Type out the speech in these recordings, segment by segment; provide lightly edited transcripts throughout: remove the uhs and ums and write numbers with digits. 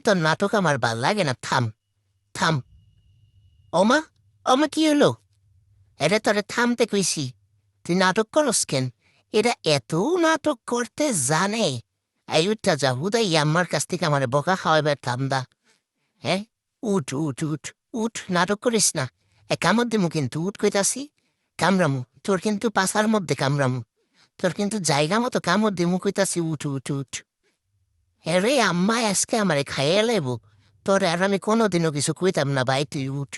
তোর নাটক আমার ভাল লাগে না, থাম থাম। ওমা, ওমা কি হলো? এটা তোরে থামতে কইছি, তুই নাটক করস কেন? এরা এত নাটক করতে জানে। এই উঠটা যা হুদাই আমার কাছ থেকে আমার বকা খাওয়াবার ধান্দা। হ্যাঁ, উঠ উঠ উঠ উঠ, নাটক করিস না। কামড় দিমু কিন্তু, উঠ কইতাছি। কামড়ামু, তোর কিন্তু পাশার মধ্যে কামড়ামু। তোর কিন্তু জায়গা মতো কামড় দিমু কইতাছি, উঠ উঠ উঠ। রে আম্মা আজকে আমারে খাইয়ে লাইব। তোরে আর আমি কোনোদিনও কিছু কইতাম না, ভাই তুই উঠ।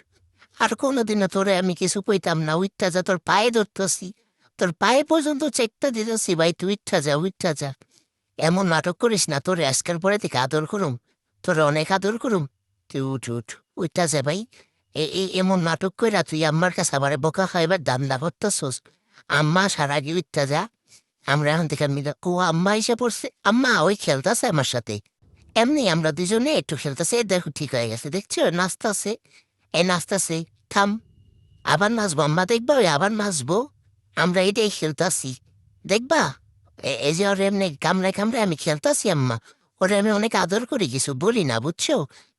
আর কোনোদিনও তোরে আমি কিছু কইতাম না, উঠটা যা, তোর পায়ে ধরতেছি। তোর পায়ে পর্যন্ত চেকটা দিতেছি, ভাই তুই উঠা যা, উঠা যা। এমন নাটক করিস না, তোরে আজকের পরে থেকে আদর করুম। তোরে অনেক আদর করুম। তুই উঠ উঠ, উঠা যা ভাই। এমন নাটক কইরা তুই আম্মার কাছে আবার বোকা খাইবার দান্দা করতেছস। আম্মা সারা আগে উঠা যা। আমরা এখন থেকে মিলে, ও আম্মা এসে পড়ছে, আম্মা ওই খেলতেছে আমার সাথে। এমনি আমরা দুজনে একটু খেলতেছে, দেখো ঠিক হয়ে গেছে, দেখছো নাচতাছে। নাচতাছে। থাম। আবার নাচবো আম্মা, দেখবা ওই আবার নাচবো। আমরা এটাই খেলতাছি, দেখবা। এই যে ওর এমনি কামড়ায় কামড়ায় আমি খেলতাছি আম্মা। ওরে আমি অনেক আদর করি, কিছু বলি না, বুঝছো।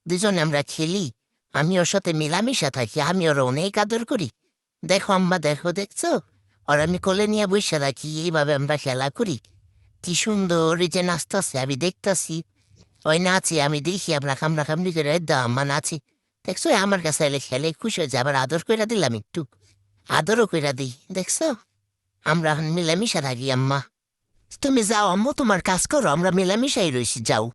দুজনে আমরা খেলি। আমি ওর সাথে মিলামিশা থাকি, আমি ওর অনেক আদর করি। দেখো আম্মা, দেখো, দেখছো। আর আমি কোলে নিয়ে বসে রাখি, এইভাবে আমরা খেলা করি। কি সুন্দর এই যে নাচতাছে, আমি দেখতাছি। ওই নাচি, আমি দেখি আমরা কামড়া কামড়ি করে আম্মা নাচি। দেখছো আমার কাছে এলে খেলে খুশি হয়ে যায়, আবার আদর কইরা দিলাম একটু। আদরও কইরা দিই, দেখছো। আমরা এখন মিলামিশা থাকি আম্মা। তুমি যাও আম্মু, তোমার কাজ করো, আমরা মিলামিশাই রইছি, যাও।